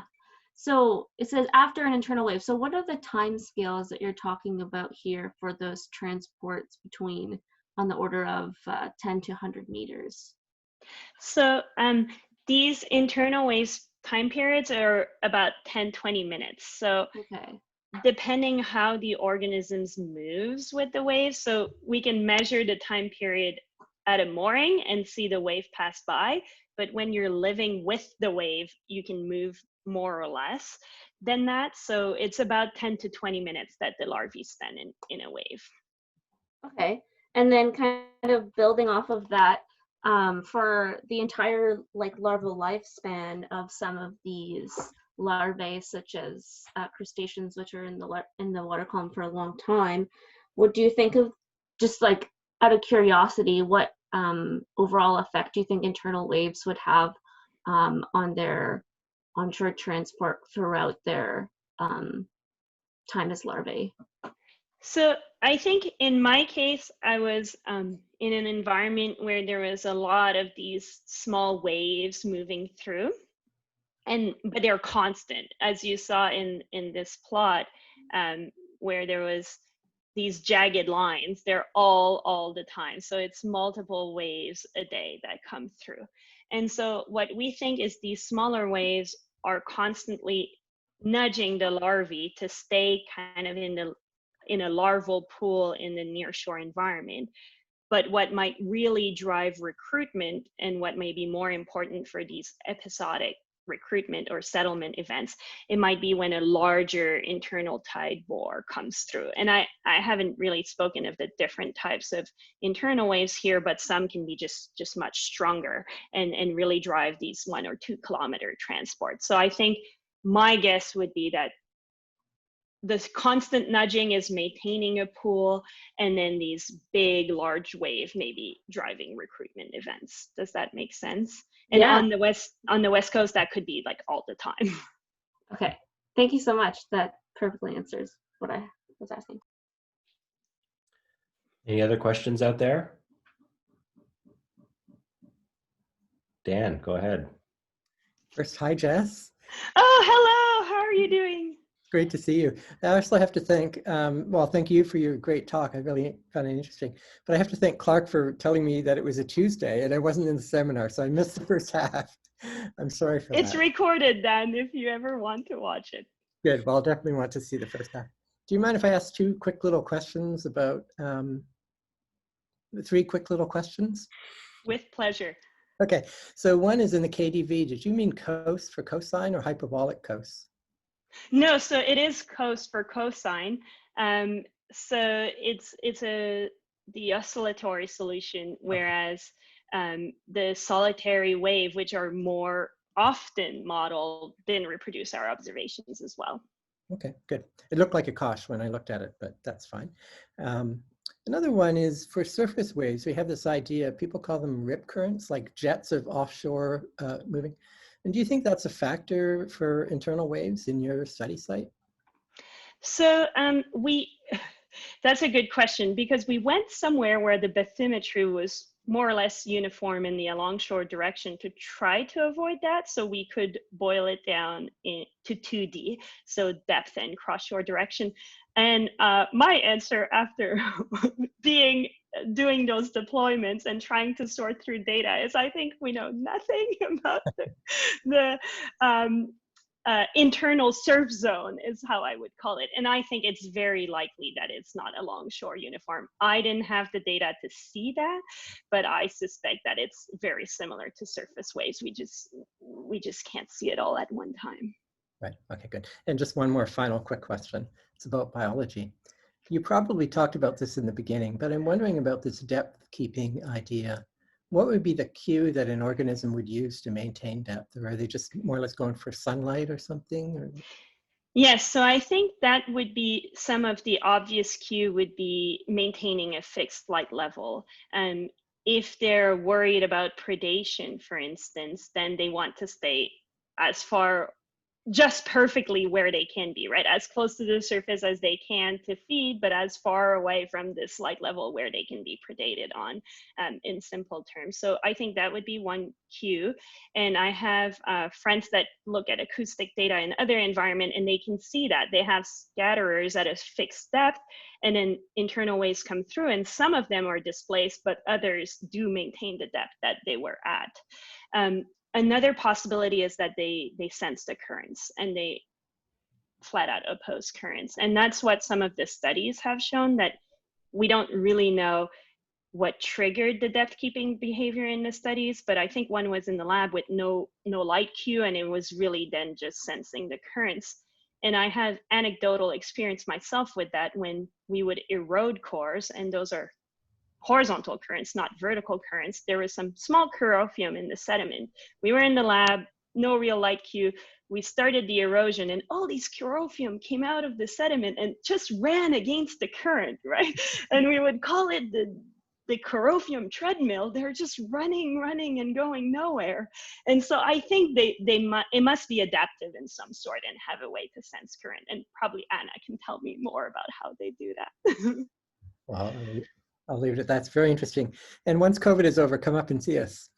So it says after an internal wave. So what are the time scales that you're talking about here for those transports between on the order of 10 to 100 meters? So these internal waves time periods are about 10-20 minutes. So okay. Depending how the organisms moves with the wave, so we can measure the time period at a mooring and see the wave pass by, but when you're living with the wave, you can move more or less than that. So it's about 10 to 20 minutes that the larvae spend in a wave. Okay, and then kind of building off of that, for the entire larval lifespan of some of these larvae, such as crustaceans, which are in the water column for a long time, what do you think of, just out of curiosity, what overall effect do you think internal waves would have on their onshore transport throughout their time as larvae? So I think in my case, I was in an environment where there was a lot of these small waves moving through, but they're constant, as you saw in this plot, where there was these jagged lines. They're all the time. So it's multiple waves a day that come through. And so what we think is these smaller waves are constantly nudging the larvae to stay kind of in a larval pool in the nearshore environment. But what might really drive recruitment, and what may be more important for these episodic recruitment or settlement events, it might be when a larger internal tide bore comes through. And I haven't really spoken of the different types of internal waves here, but some can be just much stronger and really drive these 1 or 2 kilometer transports. So I think my guess would be that the constant nudging is maintaining a pool, and then these big, large wave maybe driving recruitment events. Does that make sense? And yeah. on the West Coast, that could be all the time. Okay, thank you so much. That perfectly answers what I was asking. Any other questions out there? Dan, go ahead. First, hi, Jess. Oh, hello. How are you doing? Great to see you. I also have to thank, well, thank you for your great talk. I really found it interesting. But I have to thank Clark for telling me that it was a Tuesday and I wasn't in the seminar, so I missed the first half. I'm sorry for that. It's recorded, Dan, if you ever want to watch it. Good. Well, I'll definitely want to see the first half. Do you mind if I ask two quick little questions about, three quick little questions? With pleasure. Okay, so one is in the KDV. Did you mean cos for cosine or hyperbolic cos? No, so it is cos for cosine. So it's the oscillatory solution, whereas the solitary wave, which are more often modeled, didn't reproduce our observations as well. Okay, good. It looked like a cosh when I looked at it, but that's fine. Another one is for surface waves. We have this idea, people call them rip currents, like jets of offshore moving. And do you think that's a factor for internal waves in your study site? So that's a good question, because we went somewhere where the bathymetry was more or less uniform in the alongshore direction to try to avoid that, so we could boil it down to 2D, so depth and cross-shore direction. And my answer after doing those deployments and trying to sort through data is I think we know nothing about the internal surf zone is how I would call it. And I think it's very likely that it's not a longshore uniform. I didn't have the data to see that, but I suspect that it's very similar to surface waves. We just can't see it all at one time. Right, okay, good. And just one more final quick question. It's about biology. You probably talked about this in the beginning, but I'm wondering about this depth keeping idea. What would be the cue that an organism would use to maintain depth? Or are they just more or less going for sunlight or something? Or? Yes, so I think that would be some of the obvious cue would be maintaining a fixed light level. And if they're worried about predation, for instance, then they want to stay as far, just perfectly where they can be, right? As close to the surface as they can to feed, but as far away from this light level where they can be predated on, in simple terms. So I think that would be one cue. And I have friends that look at acoustic data in other environment, and they can see that they have scatterers at a fixed depth, and then internal waves come through, and some of them are displaced, but others do maintain the depth that they were at. Another possibility is that they sense the currents and they flat out oppose currents. And that's what some of the studies have shown, that we don't really know what triggered the depth keeping behavior in the studies, but I think one was in the lab with no light cue, and it was really then just sensing the currents. And I have anecdotal experience myself with that when we would erode cores, and those are horizontal currents, not vertical currents. There was some small corropium in the sediment. We were in the lab, no real light cue. We started the erosion, and all these corropium came out of the sediment and just ran against the current, right? And we would call it the corropium treadmill. They're just running and going nowhere. And so I think it must be adaptive in some sort and have a way to sense current. And probably Anna can tell me more about how they do that. Well, I'll leave it at that. That's very interesting. And once COVID is over, come up and see us.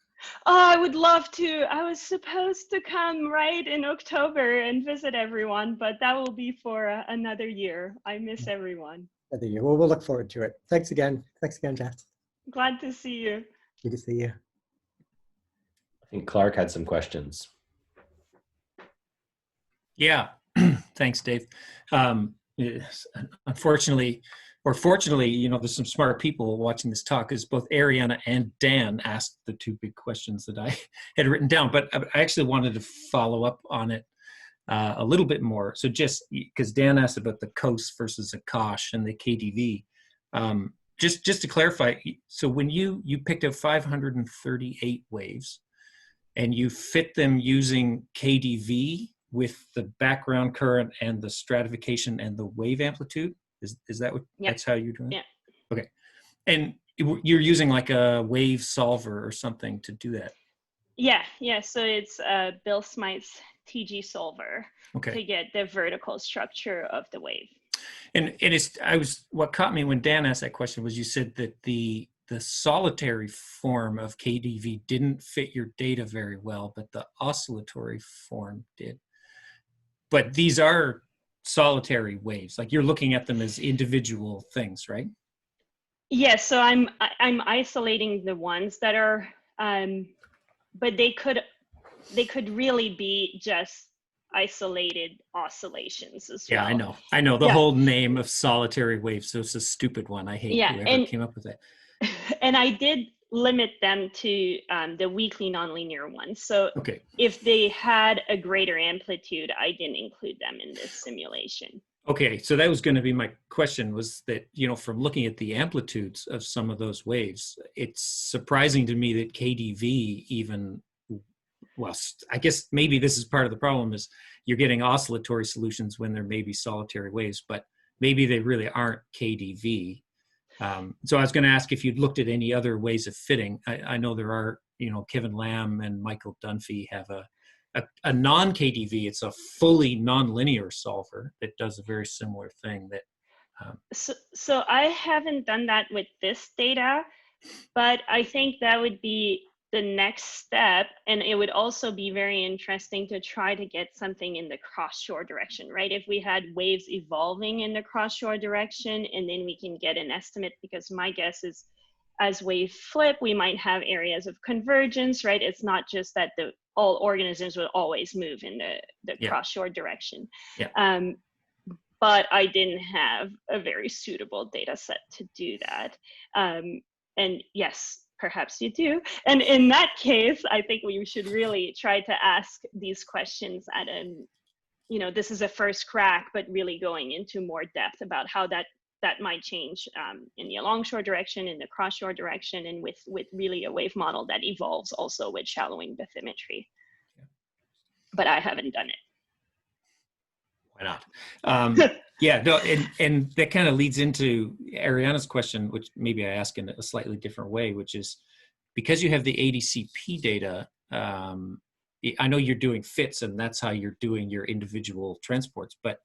Oh, I would love to. I was supposed to come right in October and visit everyone, but that will be for another year. I miss everyone. Another year. Well, we'll look forward to it. Thanks again. Thanks again, Jess. Glad to see you. Good to see you. I think Clark had some questions. Yeah, thanks, Dave. Yes, unfortunately, or fortunately, you know, there's some smart people watching this talk, because both Ariana and Dan asked the two big questions that I had written down, but I actually wanted to follow up on it a little bit more. So just because Dan asked about the COS versus a COSH and the KDV, just to clarify, so when you picked up 538 waves and you fit them using KDV with the background current and the stratification and the wave amplitude, is that what, Yep. That's how you're doing it? Yeah. Okay. And you're using like a wave solver or something to do that? Yeah. So it's Bill Smythe's TG solver to get the vertical structure of the wave. And what caught me when Dan asked that question was you said that the solitary form of KDV didn't fit your data very well, but the oscillatory form did. But these are solitary waves, like you're looking at them as individual things, right? Yes, so I'm isolating the ones that are, but they could really be just isolated oscillations as well. Yeah, I know the Yeah. whole name of solitary waves. So it's a stupid one. I hate Yeah, whoever came up with it. And I did limit them to the weakly nonlinear ones. So Okay. if they had a greater amplitude, I didn't include them in this simulation. Okay, so that was going to be my question, was that, you know, from looking at the amplitudes of some of those waves, it's surprising to me that KDV even, well, I guess maybe this is part of the problem, is you're getting oscillatory solutions when there may be solitary waves, but maybe they really aren't KDV. So I was going to ask if you'd looked at any other ways of fitting. I know there are, you know, Kevin Lamb and Michael Dunphy have a non-KDV. It's a fully nonlinear solver that does a very similar thing. That so I haven't done that with this data, but I think that would be the next step, and it would also be very interesting to try to get something in the cross-shore direction, right? If we had waves evolving in the cross-shore direction, and then we can get an estimate, because my guess is as waves flip, we might have areas of convergence, right? It's not just that all organisms will always move in the Yeah. cross-shore direction. Yeah. But I didn't have a very suitable data set to do that. And yes, perhaps you do. And in that case, I think we should really try to ask these questions at you know, this is a first crack, but really going into more depth about how that might change in the alongshore direction, in the cross-shore direction, and with really a wave model that evolves also with shallowing bathymetry. Yeah. But I haven't done it. Why not? Yeah, no, and that kind of leads into Ariana's question, which maybe I ask in a slightly different way, which is, because you have the ADCP data, I know you're doing fits and that's how you're doing your individual transports, but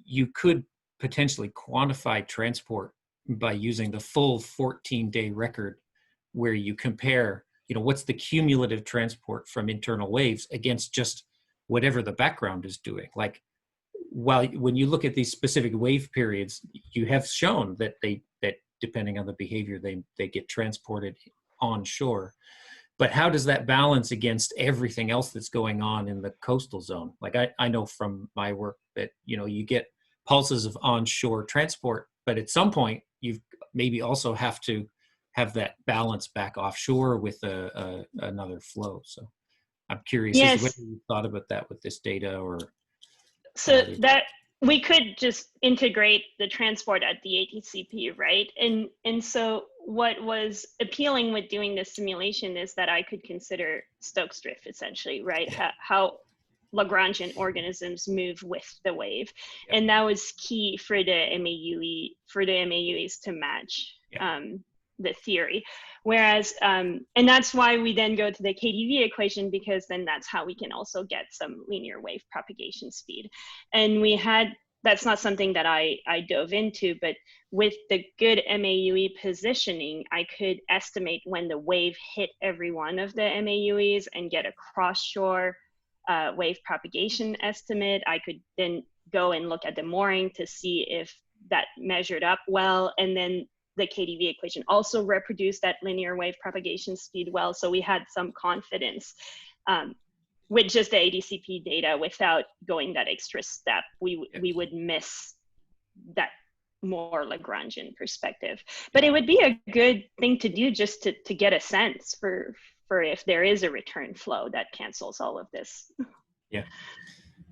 you could potentially quantify transport by using the full 14-day record, where you compare, you know, what's the cumulative transport from internal waves against just whatever the background is doing. Like, when you look at these specific wave periods, you have shown that that depending on the behavior, they get transported onshore. But how does that balance against everything else that's going on in the coastal zone? Like I know from my work that, you know, you get pulses of onshore transport, but at some point you maybe also have to have that balance back offshore with another flow. So I'm curious, Yes. whether you thought about that with this data, or so that we could just integrate the transport at the ATCP, right? And so what was appealing with doing this simulation is that I could consider Stokes drift, essentially, right? Yeah. How Lagrangian organisms move with the wave. Yeah. And that was key for the MAUEs to match the theory. Whereas, and that's why we then go to the KDV equation, because then that's how we can also get some linear wave propagation speed. And that's not something that I dove into, but with the good MAUE positioning, I could estimate when the wave hit every one of the MAUEs and get a cross-shore wave propagation estimate. I could then go and look at the mooring to see if that measured up well, and then the KDV equation also reproduced that linear wave propagation speed well. So we had some confidence with just the ADCP data. Without going that extra step, we would miss that more Lagrangian perspective. But it would be a good thing to do, just to get a sense for if there is a return flow that cancels all of this. Yeah.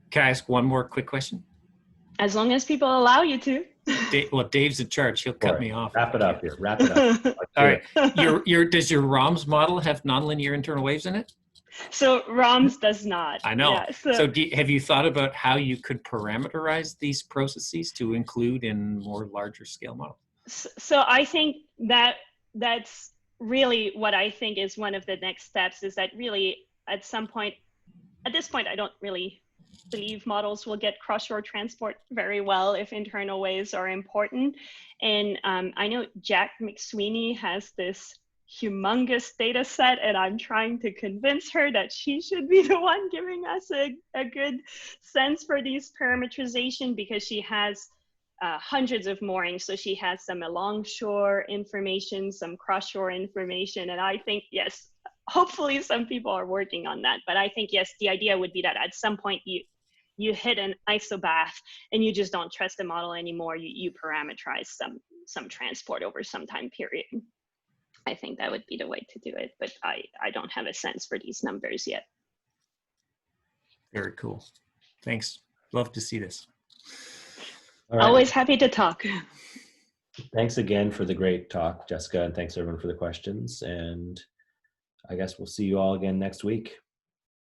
Can I ask one more quick question? As long as people allow you to. Well, Dave's in charge. He'll cut me off. Wrap it up here. Wrap it up. All right. Does your ROMS model have nonlinear internal waves in it? So ROMS does not. I know. Yeah, so have you thought about how you could parameterize these processes to include in more larger scale models? So I think that's really what I think is one of the next steps, is that really at this point, I don't really believe models will get cross-shore transport very well if internal waves are important. And I know Jack McSweeney has this humongous data set, and I'm trying to convince her that she should be the one giving us a good sense for these parameterization, because she has hundreds of moorings. So she has some alongshore information, some cross-shore information. And I think, yes, hopefully some people are working on that. But I think, yes, the idea would be that at some point you hit an isobath and you just don't trust the model anymore. You parameterize some transport over some time period. I think that would be the way to do it, but I don't have a sense for these numbers yet. Very cool. Thanks. Love to see this. All right. Always happy to talk. Thanks again for the great talk, Jessica, and thanks everyone for the questions. And I guess we'll see you all again next week.